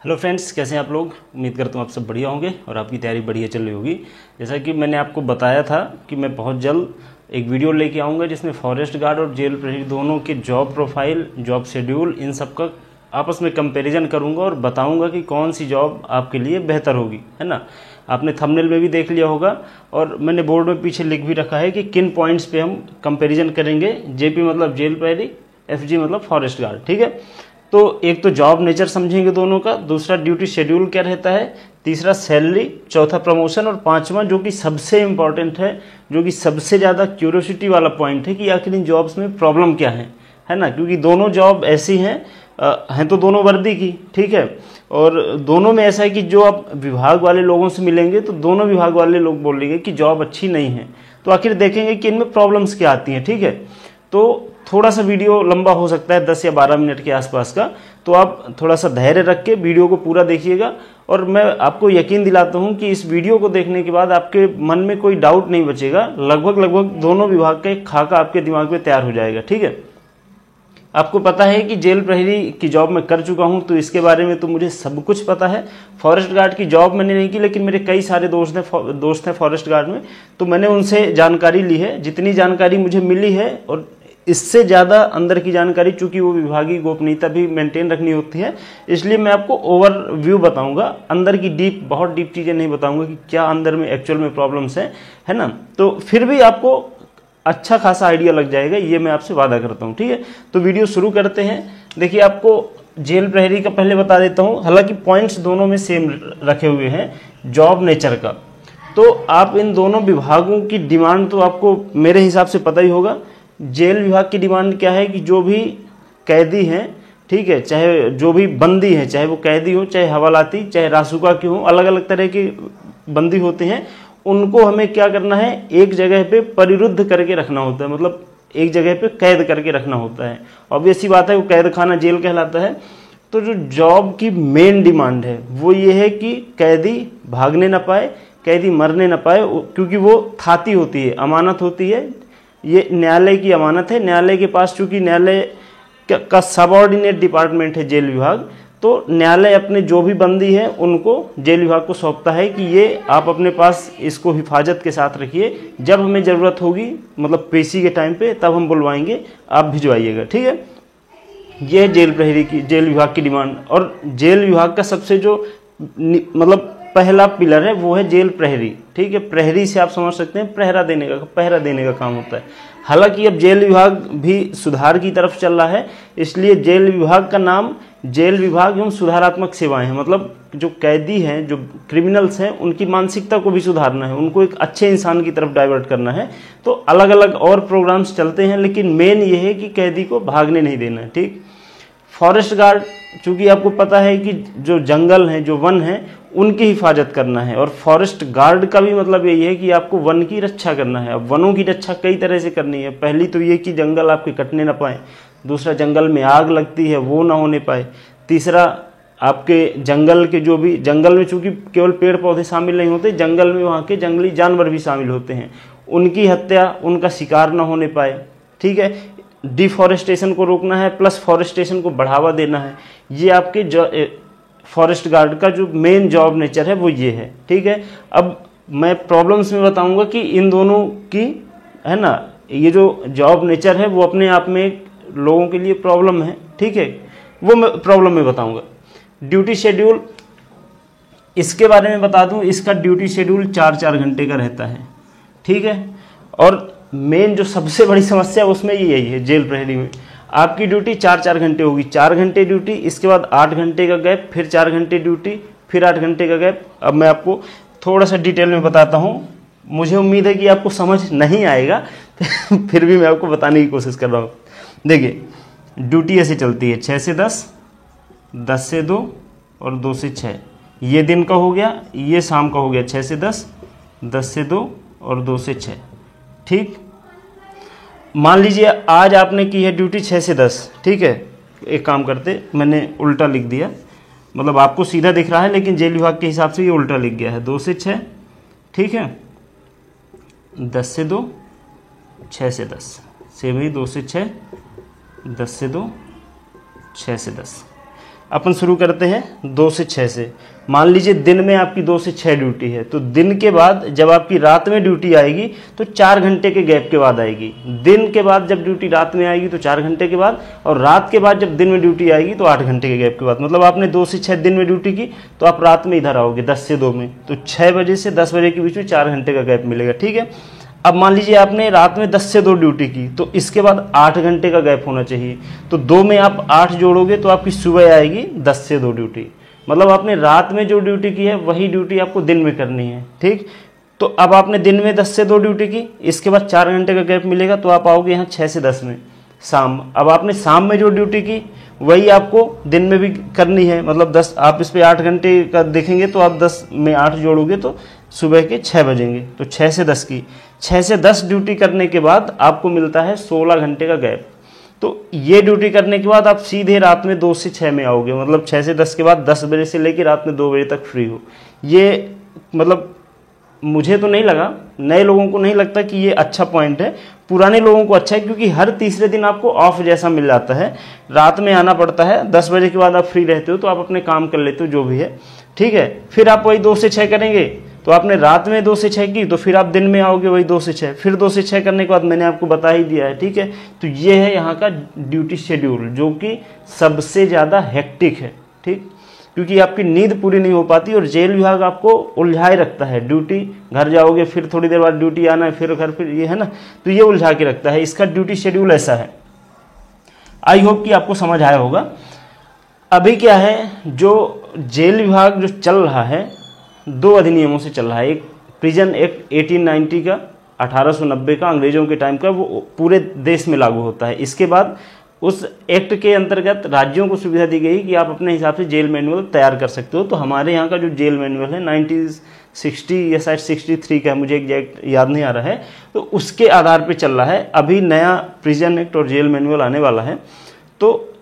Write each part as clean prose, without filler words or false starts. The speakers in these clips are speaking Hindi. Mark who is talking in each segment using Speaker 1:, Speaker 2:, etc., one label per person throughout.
Speaker 1: हेलो फ्रेंड्स, कैसे हैं आप लोग। उम्मीद करता हूँ आप सब बढ़िया होंगे और आपकी तैयारी बढ़िया चल रही होगी। जैसा कि मैंने आपको बताया था कि मैं बहुत जल्द एक वीडियो लेके आऊँगा जिसमें फॉरेस्ट गार्ड और जेल प्रहरी दोनों के जॉब प्रोफाइल, जॉब शेड्यूल, इन सब का आपस में कंपैरिजन करूँगा और बताऊँगा कि कौन सी जॉब आपके लिए बेहतर होगी, है ना। आपने थंबनेल में भी देख लिया होगा और मैंने बोर्ड में पीछे लिख भी रखा है कि किन पॉइंट्स पे हम कंपैरिजन करेंगे। जेपी मतलब जेल प्रहरी, एफजी मतलब फॉरेस्ट गार्ड, ठीक है। तो एक तो जॉब नेचर समझेंगे दोनों का, दूसरा ड्यूटी शेड्यूल क्या रहता है, तीसरा सैलरी, चौथा प्रमोशन और पांचवा जो कि सबसे इम्पॉर्टेंट है, जो कि सबसे ज़्यादा क्यूरियोसिटी वाला पॉइंट है कि आखिर इन जॉब्स में प्रॉब्लम क्या है ना। क्योंकि दोनों जॉब ऐसी हैं तो दोनों वर्दी की, ठीक है। और दोनों में ऐसा है कि जो आप विभाग वाले लोगों से मिलेंगे तो दोनों विभाग वाले लोग बोलेंगे कि जॉब अच्छी नहीं है। तो आखिर देखेंगे कि इनमें प्रॉब्लम्स क्या आती हैं, ठीक है। तो थोड़ा सा वीडियो लंबा हो सकता है, 10 या 12 मिनट के आसपास का, तो आप थोड़ा सा धैर्य रख के वीडियो को पूरा देखिएगा। और मैं आपको यकीन दिलाता हूं कि इस वीडियो को देखने के बाद आपके मन में कोई डाउट नहीं बचेगा। लगभग दोनों विभाग का एक खाका आपके दिमाग में तैयार हो जाएगा, ठीक है। आपको पता है कि जेल प्रहरी की जॉब मैं कर चुका हूं, तो इसके बारे में तो मुझे सब कुछ पता है। फॉरेस्ट गार्ड की जॉब मैंने नहीं की, लेकिन मेरे कई सारे दोस्त हैं फॉरेस्ट गार्ड में, तो मैंने उनसे जानकारी ली है। जितनी जानकारी मुझे मिली है और इससे ज़्यादा अंदर की जानकारी, चूंकि वो विभागीय गोपनीयता भी मेंटेन रखनी होती है, इसलिए मैं आपको ओवरव्यू बताऊंगा। अंदर की बहुत डीप चीज़ें नहीं बताऊंगा कि क्या अंदर में एक्चुअल में प्रॉब्लम्स हैं, है ना। तो फिर भी आपको अच्छा खासा आइडिया लग जाएगा, ये मैं आपसे वादा करता हूँ, ठीक है। तो वीडियो शुरू करते हैं। देखिए, आपको जेल प्रहरी का पहले बता देता हूँ, हालांकि पॉइंट्स दोनों में सेम रखे हुए हैं। जॉब नेचर का तो आप इन दोनों विभागों की डिमांड तो आपको मेरे हिसाब से पता ही होगा। जेल विभाग की डिमांड क्या है कि जो भी कैदी हैं, ठीक है, चाहे जो भी बंदी है, चाहे वो कैदी हो, चाहे हवालाती, चाहे रासुका के हो, अलग अलग तरह के बंदी होते हैं, उनको हमें क्या करना है, एक जगह पे परिरुद्ध करके रखना होता है। मतलब एक जगह पे कैद करके रखना होता है। ऑब्वियस सी बात है, वो कैद खाना जेल कहलाता है। तो जो जॉब की मेन डिमांड है वो ये है कि कैदी भागने ना पाए, कैदी मरने ना पाए, क्योंकि वो थाती होती है, अमानत होती है। ये न्यायालय की अमानत है। न्यायालय के पास, चूंकि न्यायालय का सबऑर्डिनेट डिपार्टमेंट है जेल विभाग, तो न्यायालय अपने जो भी बंदी है उनको जेल विभाग को सौंपता है कि ये आप अपने पास इसको हिफाजत के साथ रखिए, जब हमें ज़रूरत होगी, मतलब पेशी के टाइम पे, तब हम बुलवाएंगे, आप भिजवाइएगा, ठीक है। ये जेल प्रहरी की, जेल विभाग की डिमांड। और जेल विभाग का सबसे जो मतलब पहला पिलर है वो है जेल प्रहरी, ठीक है। प्रहरी से आप समझ सकते हैं पहरा देने का काम होता है। हालांकि अब जेल विभाग भी सुधार की तरफ चल रहा है, इसलिए जेल विभाग का नाम जेल विभाग एवं सुधारात्मक सेवाएं है। मतलब जो कैदी हैं, जो क्रिमिनल्स हैं, उनकी मानसिकता को भी सुधारना है, उनको एक अच्छे इंसान की तरफ डाइवर्ट करना है। तो अलग अलग और प्रोग्राम्स चलते हैं, लेकिन मेन ये है कि कैदी को भागने नहीं देना है, ठीक। फॉरेस्ट गार्ड, चूंकि आपको पता है कि जो जंगल हैं, जो वन हैं, उनकी हिफाजत करना है। और फॉरेस्ट गार्ड का भी मतलब यही है कि आपको वन की रक्षा करना है। अब वनों की रक्षा कई तरह से करनी है। पहली तो ये कि जंगल आपके कटने ना पाए, दूसरा जंगल में आग लगती है वो ना होने पाए, तीसरा आपके जंगल के जो भी, जंगल में चूंकि केवल पेड़ पौधे शामिल नहीं होते, जंगल में वहाँ के जंगली जानवर भी शामिल होते हैं, उनकी हत्या, उनका शिकार ना होने पाए, ठीक है। डिफॉरेस्टेशन को रोकना है, प्लस फॉरेस्टेशन को बढ़ावा देना है। ये आपके फॉरेस्ट गार्ड का जो मेन जॉब नेचर है वो ये है, ठीक है। अब मैं प्रॉब्लम्स में बताऊंगा कि इन दोनों की, है ना, ये जो जॉब नेचर है वो अपने आप में लोगों के लिए प्रॉब्लम है, ठीक है, वो मैं प्रॉब्लम में बताऊंगा। ड्यूटी शेड्यूल, इसके बारे में बता दूं, इसका ड्यूटी शेड्यूल 4-4 घंटे का रहता है, ठीक है। और मेन जो सबसे बड़ी समस्या उसमें यही है, जेल प्रहरी में आपकी ड्यूटी 4-4 घंटे होगी। 4 घंटे ड्यूटी, इसके बाद 8 घंटे का गैप, फिर 4 घंटे ड्यूटी, फिर 8 घंटे का गैप। अब मैं आपको थोड़ा सा डिटेल में बताता हूँ। मुझे उम्मीद है कि आपको समझ नहीं आएगा फिर भी मैं आपको बताने की कोशिश कर रहा हूँ। देखिए, ड्यूटी ऐसे चलती है 6 से 10, 10 से 2 और 2 से 6। ये दिन का हो गया, ये शाम का हो गया 6 से 10, 10 से 2 और 2 से 6, ठीक। मान लीजिए आज आपने की है ड्यूटी 6 से 10, ठीक है। एक काम करते, मैंने उल्टा लिख दिया, मतलब आपको सीधा दिख रहा है लेकिन जेल विभाग के हिसाब से ये उल्टा लिख गया है। 2 से 6, ठीक है, 10 से 2, 6 से 10, सेम ही 2 से 6, 10 से 2, 6 से 10। अपन शुरू करते हैं 2 से 6 से। मान लीजिए दिन में आपकी 2 से 6 ड्यूटी है, तो दिन के बाद जब आपकी रात में ड्यूटी आएगी तो 4 घंटे के गैप के बाद आएगी। दिन के बाद जब ड्यूटी रात में आएगी तो 4 घंटे के बाद, और रात के बाद जब दिन में ड्यूटी आएगी तो 8 घंटे के गैप के बाद। मतलब आपने 2 से 6 दिन में ड्यूटी की तो आप रात में इधर आओगे 10 से 2 में, तो 6 बजे से 10 बजे के बीच में 4 घंटे का गैप मिलेगा। ठीक है, अब मान लीजिए आपने रात में 10 से 2 ड्यूटी की, तो इसके बाद 8 घंटे का गैप होना चाहिए। तो 2 में आप 8 जोड़ोगे तो आपकी सुबह आएगी 10 से 2 ड्यूटी। मतलब आपने रात में जो ड्यूटी की है वही ड्यूटी आपको दिन में करनी है। ठीक, तो अब आपने दिन में 10 से 2 ड्यूटी की, इसके बाद 4 घंटे का गैप मिलेगा, तो आप आओगे यहाँ 6 से 10 में शाम। अब आपने शाम में जो ड्यूटी की वही आपको दिन में भी करनी है। मतलब 10, आप इस पे 8 घंटे का देखेंगे तो आप 10 में 8 जोड़ोगे तो सुबह के 6 बजेंगे। तो 6 से 10 की, 6 से 10 ड्यूटी करने के बाद आपको मिलता है 16 घंटे का गैप। तो ये ड्यूटी करने के बाद आप सीधे रात में 2 से 6 में आओगे। मतलब 6 से 10 के बाद 10 बजे से लेकर रात में 2 बजे तक फ्री हो। ये मतलब मुझे तो नहीं लगा, नए लोगों को नहीं लगता कि ये अच्छा पॉइंट है। पुराने लोगों को अच्छा है, क्योंकि हर तीसरे दिन आपको ऑफ जैसा मिल जाता है। रात में आना पड़ता है, 10 बजे के बाद आप फ्री रहते हो तो आप अपने काम कर लेते हो जो भी है। ठीक है, फिर आप वही 2 से 6 करेंगे। तो आपने रात में 2 से 6 की, तो फिर आप दिन में आओगे वही 2 से 6, फिर 2 से 6 करने के बाद मैंने आपको बता ही दिया है। ठीक है, तो ये है यहाँ का ड्यूटी शेड्यूल, जो कि सबसे ज़्यादा हेक्टिक है। ठीक, क्योंकि आपकी नींद पूरी नहीं हो पाती और जेल विभाग आपको उलझाए रखता है। ड्यूटी, घर जाओगे फिर थोड़ी देर बाद ड्यूटी आना है, फिर घर, फिर ये है ना, तो ये उलझा के रखता है। इसका ड्यूटी शेड्यूल ऐसा है। आई होप कि आपको समझ आया होगा। अभी क्या है, जो जेल विभाग जो चल रहा है 2 अधिनियमों से चल रहा है। एक प्रिजन एक्ट 1890 का 1890 का अंग्रेजों के टाइम का, वो पूरे देश में लागू होता है। इसके बाद उस एक्ट के अंतर्गत राज्यों को सुविधा दी गई कि आप अपने हिसाब से जेल मैनुअल तैयार कर सकते हो। तो हमारे यहाँ का जो जेल मैनुअल है 1960 या शायद 63 का, मुझे एग्जैक्ट याद नहीं आ रहा है, तो उसके आधार पे चल रहा है। अभी नया प्रिजन एक्ट और जेल मैनुअल आने वाला है, तो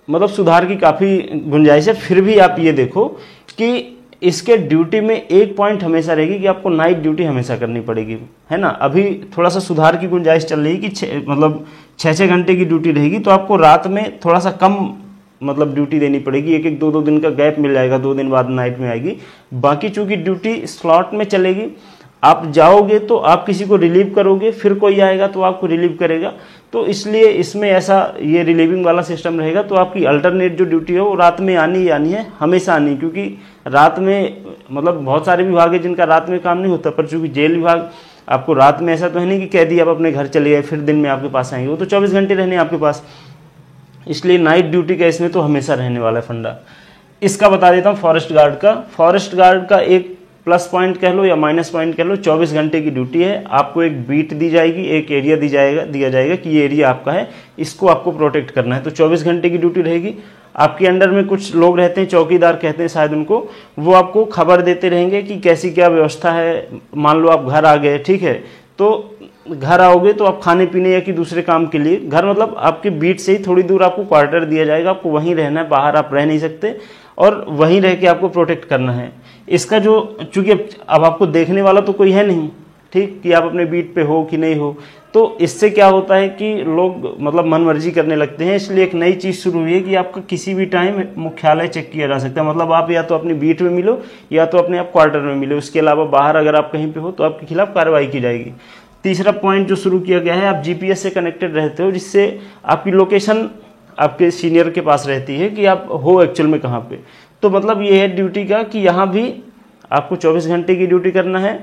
Speaker 1: मतलब सुधार की काफ़ी गुंजाइश है। फिर भी आप ये देखो कि इसके ड्यूटी में एक पॉइंट हमेशा रहेगी कि आपको नाइट ड्यूटी हमेशा करनी पड़ेगी, है ना। अभी थोड़ा सा सुधार की गुंजाइश चल रही है कि मतलब 6-6 घंटे की ड्यूटी रहेगी, तो आपको रात में थोड़ा सा कम मतलब ड्यूटी देनी पड़ेगी। 1-1, 2-2 दिन का गैप मिल जाएगा, 2 दिन बाद नाइट में आएगी। बाकी चूंकि ड्यूटी स्लॉट में चलेगी, आप जाओगे तो आप किसी को रिलीव करोगे, फिर कोई आएगा तो आपको रिलीव करेगा। तो इसलिए इसमें ऐसा ये रिलीविंग वाला सिस्टम रहेगा। तो आपकी अल्टरनेट जो ड्यूटी है वो रात में आनी ही आनी है, हमेशा आनी, क्योंकि रात में मतलब बहुत सारे विभाग है जिनका रात में काम नहीं होता, पर चूंकि जेल विभाग आपको रात में, ऐसा तो है नहीं कि कैदी आप अपने घर चले गए फिर दिन में आपके पास आएंगे, वो तो 24 घंटे रहने आपके पास। इसलिए नाइट ड्यूटी का इसमें तो हमेशा रहने वाला है फंडा। इसका बता देता हूँ फॉरेस्ट गार्ड का। फॉरेस्ट गार्ड का एक प्लस पॉइंट कह लो या माइनस पॉइंट कह लो, 24 घंटे की ड्यूटी है। आपको एक बीट दी जाएगी, एक एरिया दिया जाएगा कि ये एरिया आपका है, इसको आपको प्रोटेक्ट करना है। तो 24 घंटे की ड्यूटी रहेगी। आपके अंडर में कुछ लोग रहते हैं, चौकीदार कहते हैं शायद उनको, वो आपको खबर देते रहेंगे कि कैसी क्या व्यवस्था है। मान लो आप घर आ गए, ठीक है, तो घर आओगे तो आप खाने पीने या कि दूसरे काम के लिए, घर मतलब आपके बीट से ही थोड़ी दूर आपको क्वार्टर दिया जाएगा, आपको वहीं रहना है, बाहर आप रह नहीं सकते, और वहीं रह के आपको प्रोटेक्ट करना है। इसका जो चूंकि अब आपको देखने वाला तो कोई है नहीं, ठीक, कि आप अपने बीट पे हो कि नहीं हो, तो इससे क्या होता है कि लोग मतलब मन मर्जी करने लगते हैं। इसलिए एक नई चीज़ शुरू हुई है कि आपका किसी भी टाइम मुख्यालय चेक किया जा सकता है। मतलब आप या तो अपनी बीट में मिलो या तो अपने आप क्वार्टर में मिलो, उसके अलावा बाहर अगर आप कहीं पे हो तो आपके खिलाफ कार्रवाई की जाएगी। तीसरा पॉइंट जो शुरू किया गया है, आप जीपीएस से कनेक्टेड रहते हो, जिससे आपकी लोकेशन आपके सीनियर के पास रहती है कि आप हो एक्चुअल में कहाँ पे। तो मतलब ये है ड्यूटी का कि यहाँ भी आपको 24 घंटे की ड्यूटी करना है।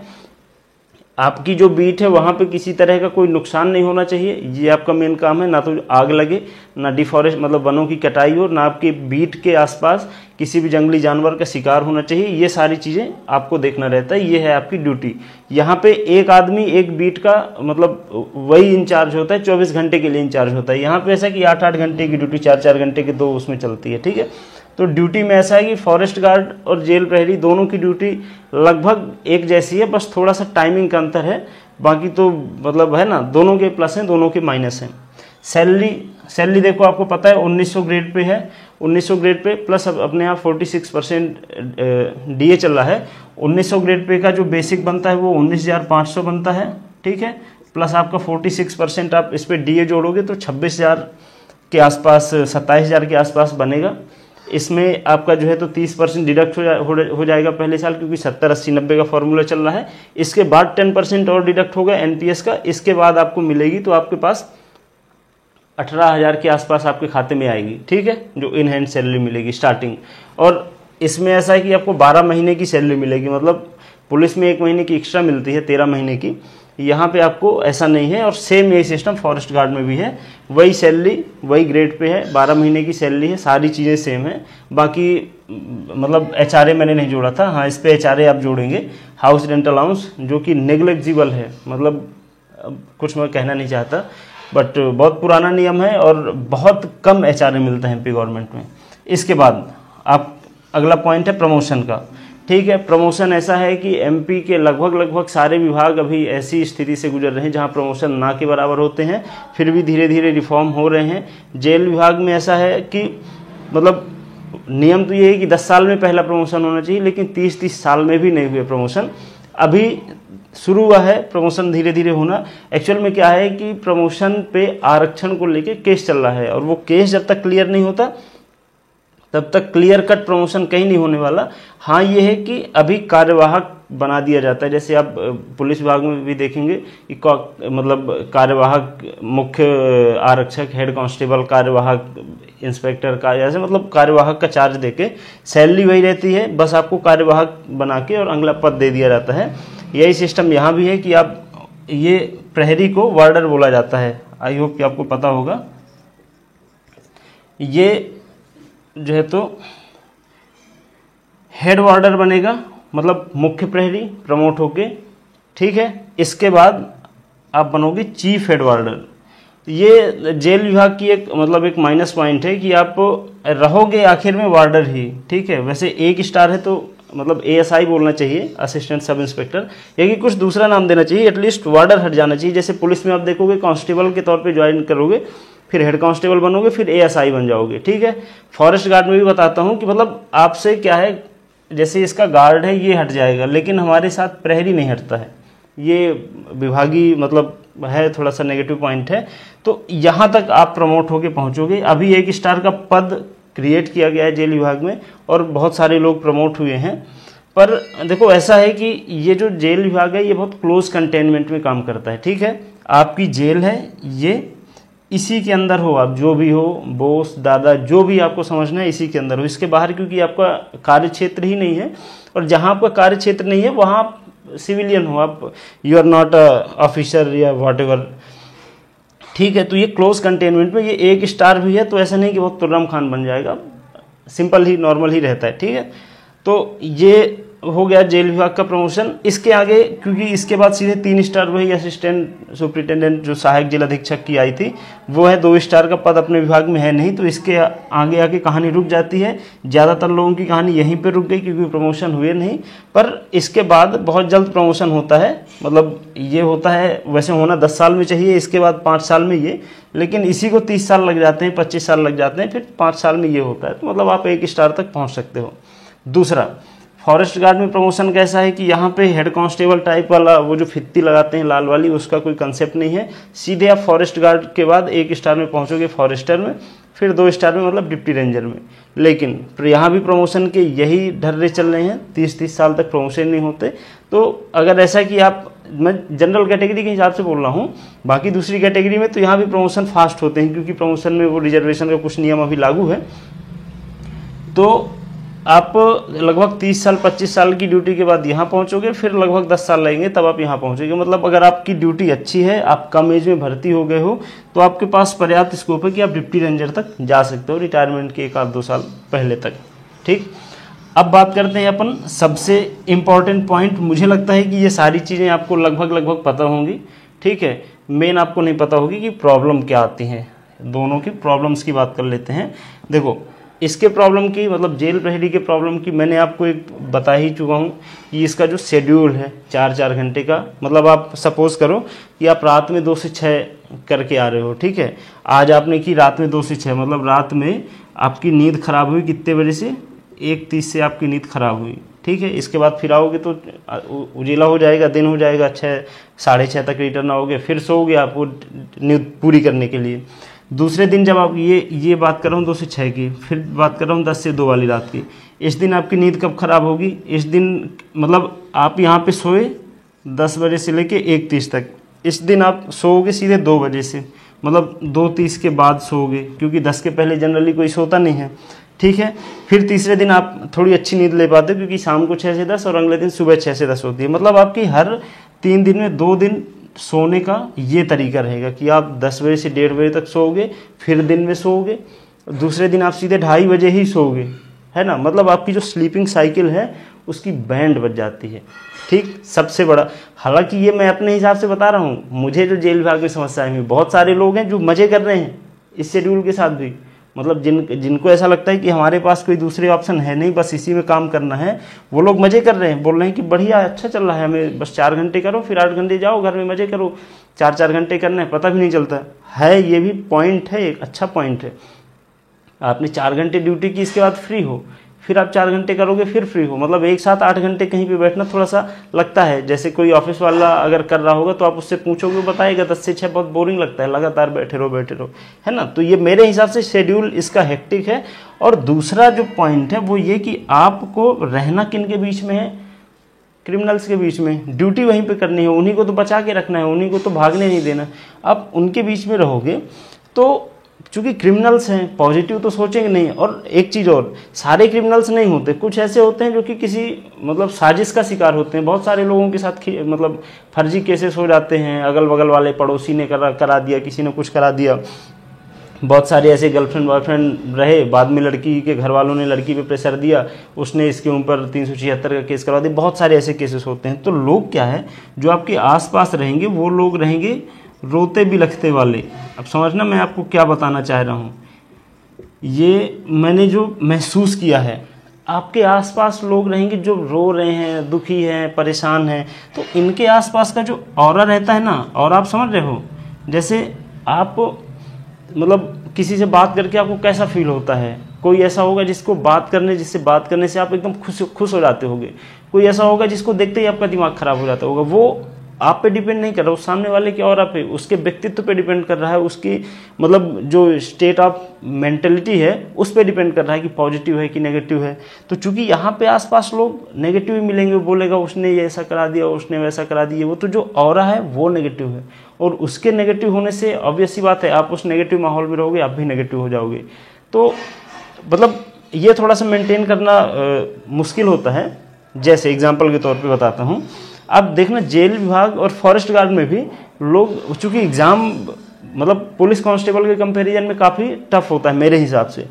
Speaker 1: आपकी जो बीट है वहाँ पे किसी तरह का कोई नुकसान नहीं होना चाहिए, ये आपका मेन काम है। ना तो आग लगे, ना डिफॉरेस्ट मतलब वनों की कटाई हो, ना आपके बीट के आसपास किसी भी जंगली जानवर का शिकार होना चाहिए। ये सारी चीज़ें आपको देखना रहता है, ये है आपकी ड्यूटी। यहाँ पे एक आदमी एक बीट का मतलब वही इंचार्ज होता है, 24 घंटे के लिए इंचार्ज होता है। यहाँ पे ऐसा कि 8-8 घंटे की ड्यूटी, 4-4 घंटे की 2 उसमें चलती है, ठीक है। तो ड्यूटी में ऐसा है कि फॉरेस्ट गार्ड और जेल प्रहरी दोनों की ड्यूटी लगभग एक जैसी है, बस थोड़ा सा टाइमिंग का अंतर है। बाकी तो मतलब है ना, दोनों के प्लस हैं, दोनों के माइनस हैं। सैलरी देखो, आपको पता है 1900 ग्रेड पे है, 1900 ग्रेड पे प्लस अपने आप 46% डीए चल रहा है। 1900 ग्रेड पे का जो बेसिक बनता है वो 19,500 बनता है, ठीक है, प्लस आपका 46% आप इस पर डीए जोड़ोगे तो 26,000 के आसपास, 27,000 के आसपास बनेगा। इसमें आपका जो है तो 30% डिडक्ट हो जाएगा पहले साल, क्योंकि 70 80 90 का फॉर्मूला चल रहा है। इसके बाद 10% और डिडक्ट होगा एनपीएस का। इसके बाद आपको मिलेगी तो आपके पास 18,000 के आसपास आपके खाते में आएगी, ठीक है, जो इन हैंड सैलरी मिलेगी स्टार्टिंग। और इसमें ऐसा है कि आपको 12 महीने की सैलरी मिलेगी, मतलब पुलिस में 1 महीने की एक्स्ट्रा मिलती है 13 महीने की, यहाँ पे आपको ऐसा नहीं है। और सेम यही सिस्टम फॉरेस्ट गार्ड में भी है, वही सैलरी वही ग्रेड पे है, 12 महीने की सैलरी है, सारी चीज़ें सेम है। बाकी मतलब एचआरए मैंने नहीं जोड़ा था, हाँ इस पे एचआरए आप जोड़ेंगे, हाउस रेंट अलाउंस, जो कि नेग्लेक्जिबल है, मतलब कुछ मैं कहना नहीं चाहता, बट बहुत पुराना नियम है और बहुत कम एचआरए मिलता है एमपी गवर्नमेंट में। इसके बाद आप अगला पॉइंट है प्रमोशन का, ठीक है। प्रमोशन ऐसा है कि एमपी के लगभग सारे विभाग अभी ऐसी स्थिति से गुजर रहे हैं जहां प्रमोशन ना के बराबर होते हैं, फिर भी धीरे धीरे रिफॉर्म हो रहे हैं। जेल विभाग में ऐसा है कि मतलब नियम तो ये है कि 10 साल में पहला प्रमोशन होना चाहिए, लेकिन 30 साल में भी नहीं हुए प्रमोशन। अभी शुरू हुआ है प्रमोशन धीरे धीरे होना। एक्चुअल में क्या है कि प्रमोशन पे आरक्षण को लेके केस चल रहा है, और वो केस जब तक क्लियर नहीं होता तब तक क्लियर कट प्रमोशन कहीं नहीं होने वाला। हाँ ये है कि अभी कार्यवाहक बना दिया जाता है, जैसे आप पुलिस विभाग में भी देखेंगे कि मतलब कार्यवाहक मुख्य आरक्षक, हेड कांस्टेबल, कार्यवाहक इंस्पेक्टर का, ऐसे मतलब कार्यवाहक का चार्ज देके सैलरी वही रहती है, बस आपको कार्यवाहक बना के और अगला पद दे दिया जाता है। यही सिस्टम यहाँ भी है कि आप, ये प्रहरी को वार्डर बोला जाता है, आई होप कि आपको पता होगा। ये जो है तो हेड वार्डर बनेगा, मतलब मुख्य प्रहरी प्रमोट होके, ठीक है। इसके बाद आप बनोगे चीफ हेड वार्डर। ये जेल विभाग की एक मतलब एक माइनस पॉइंट है कि आप रहोगे आखिर में वार्डर ही, ठीक है। वैसे 1 स्टार है तो मतलब एएसआई बोलना चाहिए, असिस्टेंट सब इंस्पेक्टर, या कि कुछ दूसरा नाम देना चाहिए, एटलीस्ट वार्डर हट जाना चाहिए। जैसे पुलिस में आप देखोगे कांस्टेबल के तौर पे ज्वाइन करोगे, फिर हेड कांस्टेबल बनोगे, फिर एएसआई बन जाओगे, ठीक है। फॉरेस्ट गार्ड में भी बताता हूँ कि मतलब आपसे क्या है, जैसे इसका गार्ड है ये हट जाएगा, लेकिन हमारे साथ प्रहरी नहीं हटता है, ये विभागीय मतलब है, थोड़ा सा नेगेटिव पॉइंट है। तो यहाँ तक आप प्रमोट होके पहुँचोगे। अभी 1 स्टार का पद क्रिएट किया गया है जेल विभाग में और बहुत सारे लोग प्रमोट हुए हैं। पर देखो ऐसा है कि ये जो जेल विभाग है ये बहुत क्लोज कंटेनमेंट में काम करता है, ठीक है। आपकी जेल है ये, इसी के अंदर हो आप, जो भी हो, बॉस, दादा, जो भी आपको समझना है इसी के अंदर हो। इसके बाहर क्योंकि आपका कार्य क्षेत्र ही नहीं है, और जहाँ आपका कार्य क्षेत्र नहीं है वहाँ आप सिविलियन हो, आप यू आर नॉट ऑफिसर या वॉट एवर, ठीक है। तो ये क्लोज कंटेनमेंट में ये 1 स्टार भी है, तो ऐसा नहीं कि बहुत तुर्रम खान बन जाएगा, सिंपल ही नॉर्मल ही रहता है, ठीक है। तो ये हो गया जेल विभाग का प्रमोशन। इसके आगे क्योंकि इसके बाद सीधे 3 स्टार वही असिस्टेंट सुपरिटेंडेंट जो सहायक जिला अधीक्षक की आई थी वो है, 2 स्टार का पद अपने विभाग में है नहीं, तो इसके आगे आके कहानी रुक जाती है। ज़्यादातर लोगों की कहानी यहीं पे रुक गई क्योंकि प्रमोशन हुए नहीं। पर इसके बाद बहुत जल्द प्रमोशन होता है, मतलब ये होता है, वैसे होना 10 साल में चाहिए, इसके बाद 5 साल में ये, लेकिन इसी को 30 साल लग जाते हैं, 25 साल लग जाते हैं, फिर 5 साल में ये होता है। तो मतलब आप 1 स्टार तक पहुँच सकते हो। दूसरा, फॉरेस्ट गार्ड में प्रमोशन कैसा है कि यहाँ पे हेड कांस्टेबल टाइप वाला वो जो फित्ती लगाते हैं लाल वाली, उसका कोई कंसेप्ट नहीं है। सीधे आप फॉरेस्ट गार्ड के बाद 1 स्टार में पहुँचोगे फॉरेस्टर में, फिर 2 स्टार में मतलब डिप्टी रेंजर में। लेकिन यहाँ भी प्रमोशन के यही ढर्रे चल रहे हैं, 30 साल तक प्रमोशन नहीं होते। तो अगर ऐसा कि आप, मैं जनरल कैटेगरी के हिसाब से बोल रहा हूँ, बाकी दूसरी कैटेगरी में तो यहाँ भी प्रमोशन फास्ट होते हैं, क्योंकि प्रमोशन में वो रिजर्वेशन का कुछ नियम अभी लागू है। तो आप लगभग 30 साल 25 साल की ड्यूटी के बाद यहाँ पहुँचोगे, फिर लगभग 10 साल लगेंगे तब आप यहाँ पहुँचोगे। मतलब अगर आपकी ड्यूटी अच्छी है, आप कम एज में भर्ती हो गए हो, तो आपके पास पर्याप्त स्कोप है कि आप डिप्टी रेंजर तक जा सकते हो, रिटायरमेंट के 1-2 साल पहले तक, ठीक। अब बात करते हैं अपन सबसे इम्पॉर्टेंट पॉइंट। मुझे लगता है कि ये सारी चीज़ें आपको लगभग पता होंगी, ठीक है। मेन आपको नहीं पता होगी कि प्रॉब्लम क्या आती हैं। दोनों की प्रॉब्लम्स की बात कर लेते हैं। देखो, इसके प्रॉब्लम की मतलब जेल प्रहरी के प्रॉब्लम की मैंने आपको एक बता ही चुका हूँ कि इसका जो शेड्यूल है 4-4 घंटे का, मतलब आप सपोज करो कि आप रात में 2 से 6 करके आ रहे हो, ठीक है। आज आपने की रात में 2 से 6, मतलब रात में आपकी नींद खराब हुई कितने बजे से, 1:30 से आपकी नींद खराब हुई, ठीक है। इसके बाद फिर आओगे तो उजीला हो जाएगा, दिन हो जाएगा, 6 साढ़े 6 तक रिटर्न आओगे, फिर सोओगे आप वो नींद पूरी करने के लिए। दूसरे दिन जब आप ये बात कर रहा हूँ 2 से 6 की, फिर बात कर रहा हूँ 10 से 2 वाली रात की, इस दिन आपकी नींद कब खराब होगी? इस दिन मतलब आप यहाँ पे सोए 10 बजे से लेके 1:30 तक, इस दिन आप सोओगे सीधे 2 बजे से, मतलब 2:30 के बाद सोओगे, क्योंकि 10 के पहले जनरली कोई सोता नहीं है, ठीक है। फिर तीसरे दिन आप थोड़ी अच्छी नींद ले पाते हो, क्योंकि शाम को 6 से 10 और अगले दिन सुबह 6 से 10 होती है। मतलब आपकी हर 3 दिन में 2 दिन सोने का ये तरीका रहेगा कि आप 10 बजे से 1:30 बजे तक सोओगे, फिर दिन में सोओगे, दूसरे दिन आप सीधे 2:30 बजे ही सोओगे, है ना। मतलब आपकी जो स्लीपिंग साइकिल है उसकी बैंड बज जाती है, ठीक। सबसे बड़ा, हालांकि ये मैं अपने हिसाब से बता रहा हूँ, मुझे जो जेल विभाग में समस्याएं हुई, बहुत सारे लोग हैं जो मजे कर रहे हैं इस शेड्यूल के साथ भी, मतलब जिनको ऐसा लगता है कि हमारे पास कोई दूसरे ऑप्शन है नहीं, बस इसी में काम करना है, वो लोग मजे कर रहे हैं, बोल रहे हैं कि बढ़िया अच्छा चल रहा है, हमें बस 4 घंटे करो, फिर 8 घंटे जाओ घर में मजे करो, 4-4 घंटे करना है, पता भी नहीं चलता है। ये भी पॉइंट है, एक अच्छा पॉइंट है। आपने 4 घंटे ड्यूटी की, इसके बाद फ्री हो, फिर आप 4 घंटे करोगे, फिर फ्री हो, मतलब एक साथ 8 घंटे कहीं पे बैठना थोड़ा सा लगता है। जैसे कोई ऑफिस वाला अगर कर रहा होगा तो आप उससे पूछोगे, वो बताएगा 10 से 6 बहुत बोरिंग लगता है, लगातार बैठे रहो, है ना। तो ये मेरे हिसाब से शेड्यूल इसका हेक्टिक है। और दूसरा जो पॉइंट है वो ये कि आपको रहना किन के बीच में है? क्रिमिनल्स के बीच में। ड्यूटी वहीं पे करनी है, उन्हीं को तो बचा के रखना है, उन्हीं को तो भागने नहीं देना। आप उनके बीच में रहोगे तो चूंकि क्रिमिनल्स हैं, पॉजिटिव तो सोचेंगे नहीं। और एक चीज़ और, सारे क्रिमिनल्स नहीं होते, कुछ ऐसे होते हैं जो कि किसी मतलब साजिश का शिकार होते हैं। बहुत सारे लोगों के साथ मतलब फर्जी केसेस हो जाते हैं, अगल बगल वाले पड़ोसी ने करा दिया, किसी ने कुछ करा दिया। बहुत सारे ऐसे गर्लफ्रेंड बॉयफ्रेंड रहे, बाद में लड़की के घर वालों ने लड़की पे प्रेशर दिया, उसने इसके ऊपर 376 का केस करवा दिया। बहुत सारे ऐसे केसेस होते हैं। तो लोग क्या है, जो आपके आसपास रहेंगे वो लोग रहेंगे रोते बिलखते वाले। अब समझना मैं आपको क्या बताना चाह रहा हूँ, ये मैंने जो महसूस किया है। आपके आसपास लोग रहेंगे जो रो रहे हैं, दुखी हैं, परेशान हैं, तो इनके आसपास का जो ऑरा रहता है ना, और आप समझ रहे हो, जैसे आप मतलब किसी से बात करके आपको कैसा फील होता है। कोई ऐसा होगा जिससे बात करने से आप एकदम खुश हो जाते होगे। कोई ऐसा होगा जिसको देखते ही आपका दिमाग खराब हो जाता होगा। वो आप पे डिपेंड नहीं कर रहा, उस सामने वाले के ऑरा पे, उसके व्यक्तित्व पे डिपेंड कर रहा है, उसकी मतलब जो स्टेट ऑफ मेंटेलिटी है उस पे डिपेंड कर रहा है कि पॉजिटिव है कि नेगेटिव है। तो चूंकि यहाँ पे आसपास लोग नेगेटिव ही मिलेंगे, बोलेगा उसने ये ऐसा करा दिया, उसने वैसा करा दिया, वो तो जो ऑरा है वो नेगेटिव है। और उसके नेगेटिव होने से ऑब्वियस सी बात है, आप उस नेगेटिव माहौल में रहोगे, आप भी नेगेटिव हो जाओगे। तो मतलब ये थोड़ा सा मेंटेन करना मुश्किल होता है। जैसे एग्जाम्पल के तौर पर बताता हूँ, आप देखना जेल विभाग और फॉरेस्ट गार्ड में भी लोग, चूंकि एग्ज़ाम मतलब पुलिस कांस्टेबल के कंपैरिजन में काफ़ी टफ होता है मेरे हिसाब से।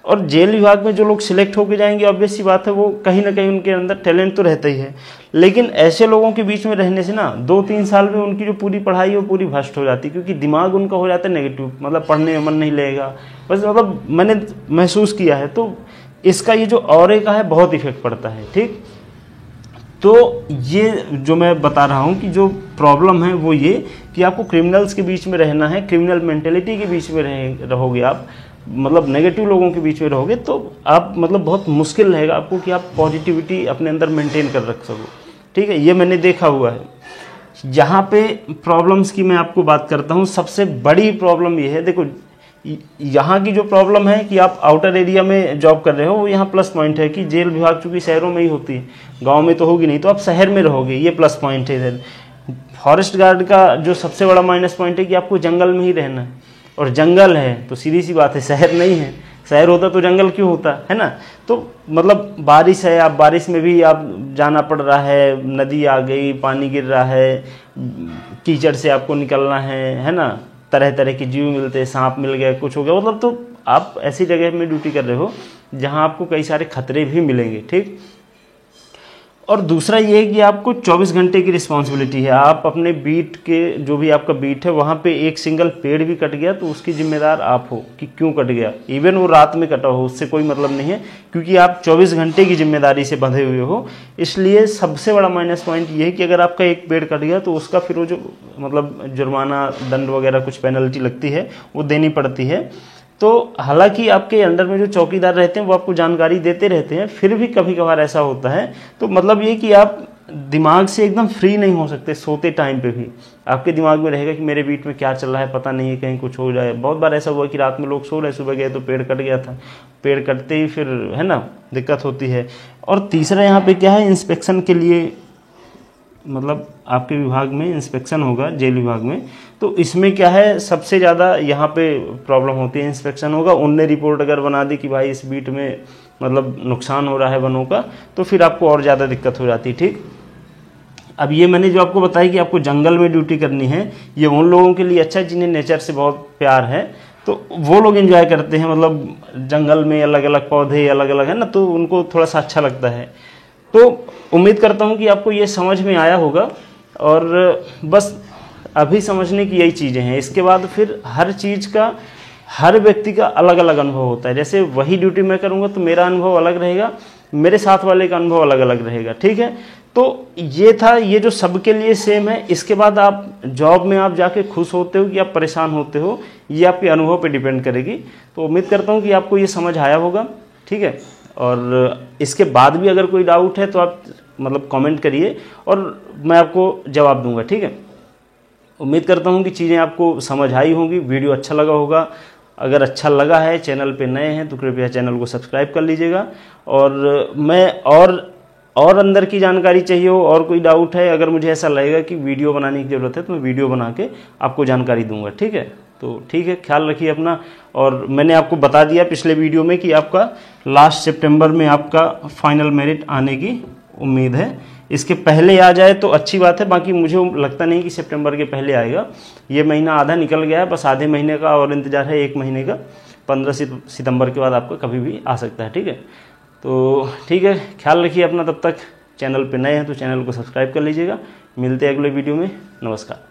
Speaker 1: और जेल विभाग में जो लोग सिलेक्ट होकर जाएंगे, ऑब्वियस सी बात है, वो कहीं ना कहीं उनके अंदर टैलेंट तो रहता ही है। लेकिन ऐसे लोगों के बीच में रहने से ना 2-3 साल में उनकी जो पूरी पढ़ाई है वो पूरी भ्रष्ट हो जाती है, क्योंकि दिमाग उनका हो जाता है नेगेटिव, मतलब पढ़ने में मन नहीं लगेगा। बस मतलब मैंने महसूस किया है। तो इसका ये जो ऑरे का है बहुत इफेक्ट पड़ता है, ठीक। तो ये जो मैं बता रहा हूँ कि जो प्रॉब्लम है वो ये कि आपको क्रिमिनल्स के बीच में रहना है, क्रिमिनल मेंटेलिटी के बीच में रहोगे आप, मतलब नेगेटिव लोगों के बीच में रहोगे, तो आप मतलब बहुत मुश्किल रहेगा आपको कि आप पॉजिटिविटी अपने अंदर मेंटेन कर रख सको, ठीक है। ये मैंने देखा हुआ है। यहाँ पे प्रॉब्लम्स की मैं आपको बात करता हूँ। सबसे बड़ी प्रॉब्लम ये है, देखो यहाँ की जो प्रॉब्लम है कि आप आउटर एरिया में जॉब कर रहे हो, वो यहाँ प्लस पॉइंट है कि जेल विभाग चूंकि शहरों में ही होती है, गांव में तो होगी नहीं, तो आप शहर में रहोगे, ये प्लस पॉइंट है इधर। फॉरेस्ट गार्ड का जो सबसे बड़ा माइनस पॉइंट है कि आपको जंगल में ही रहना है, और जंगल है तो सीधी सी बात है, शहर नहीं है। शहर होता तो जंगल क्यों होता, है ना। तो मतलब बारिश है, आप बारिश में भी आप जाना पड़ रहा है, नदी आ गई, पानी गिर रहा है, कीचड़ से आपको निकलना है ना। तरह तरह के जीव मिलते हैं, सांप मिल गया, कुछ हो गया, मतलब तो आप ऐसी जगह में ड्यूटी कर रहे हो जहां आपको कई सारे खतरे भी मिलेंगे, ठीक। और दूसरा ये है कि आपको 24 घंटे की रिस्पॉन्सिबिलिटी है। आप अपने बीट के, जो भी आपका बीट है, वहाँ पे एक सिंगल पेड़ भी कट गया तो उसकी जिम्मेदार आप हो कि क्यों कट गया। इवन वो रात में कटा हो, उससे कोई मतलब नहीं है, क्योंकि आप 24 घंटे की जिम्मेदारी से बंधे हुए हो। इसलिए सबसे बड़ा माइनस पॉइंट ये है कि अगर आपका एक पेड़ कट गया तो उसका फिर वो जो मतलब जुर्माना, दंड वगैरह कुछ पेनल्टी लगती है वो देनी पड़ती है। तो हालांकि आपके अंडर में जो चौकीदार रहते हैं वो आपको जानकारी देते रहते हैं, फिर भी कभी कभार ऐसा होता है। तो मतलब ये कि आप दिमाग से एकदम फ्री नहीं हो सकते सोते टाइम पे भी। आपके दिमाग में रहेगा कि मेरे बीच में क्या चल रहा है, पता नहीं है, कहीं कुछ हो जाए। बहुत बार ऐसा हुआ कि रात में लोग सो रहे, सुबह गए तो पेड़ कट गया था, पेड़ कटते ही फिर है ना दिक्कत होती है। और तीसरा यहाँ पे क्या है, इंस्पेक्शन के लिए, मतलब आपके विभाग में इंस्पेक्शन होगा, जेल विभाग में, तो इसमें क्या है सबसे ज़्यादा यहाँ पे प्रॉब्लम होती है। इंस्पेक्शन होगा, उनने रिपोर्ट अगर बना दी कि भाई इस बीट में मतलब नुकसान हो रहा है वनों का, तो फिर आपको और ज़्यादा दिक्कत हो जाती है। ठीक, अब ये मैंने जो आपको बताया कि आपको जंगल में ड्यूटी करनी है, ये उन लोगों के लिए अच्छा है जिन्हें नेचर से बहुत प्यार है, तो वो लोग एंजॉय करते हैं, मतलब जंगल में अलग अलग पौधे अलग अलग है ना, तो उनको थोड़ा सा अच्छा लगता है। तो उम्मीद करता हूँ कि आपको ये समझ में आया होगा, और बस अभी समझने की यही चीज़ें हैं। इसके बाद फिर हर चीज़ का, हर व्यक्ति का अलग अलग अनुभव होता है। जैसे वही ड्यूटी मैं करूँगा तो मेरा अनुभव अलग रहेगा, मेरे साथ वाले का अनुभव अलग अलग रहेगा। ठीक है, तो ये था, ये जो सबके लिए सेम है। इसके बाद आप जॉब में आप जाके खुश होते हो कि आप परेशान होते हो, ये आपके अनुभव पे डिपेंड करेगी। तो उम्मीद करता हूँ कि आपको ये समझ आया होगा। ठीक है, और इसके बाद भी अगर कोई डाउट है तो आप मतलब कमेंट करिए और मैं आपको जवाब दूंगा। ठीक है, उम्मीद करता हूँ कि चीज़ें आपको समझ आई होंगी, वीडियो अच्छा लगा होगा। अगर अच्छा लगा है, चैनल पे नए हैं तो कृपया चैनल को सब्सक्राइब कर लीजिएगा। और मैं और अंदर की जानकारी चाहिए हो और कोई डाउट है, अगर मुझे ऐसा लगेगा कि वीडियो बनाने की ज़रूरत है तो मैं वीडियो बना के आपको जानकारी दूंगा। ठीक है, तो ठीक है, ख्याल रखिए अपना। और मैंने आपको बता दिया पिछले वीडियो में कि आपका लास्ट सितंबर में आपका फाइनल मेरिट आने की उम्मीद है। इसके पहले आ जाए तो अच्छी बात है, बाकी मुझे लगता नहीं कि सितंबर के पहले आएगा। ये महीना आधा निकल गया है, बस आधे महीने का और इंतजार है, 1 महीने का। 15 सितंबर के बाद आपका कभी भी आ सकता है। ठीक है, तो ठीक है, ख्याल रखिए अपना। तब तक चैनल पे नए हैं तो चैनल को सब्सक्राइब कर लीजिएगा। मिलते हैं अगले वीडियो में। नमस्कार।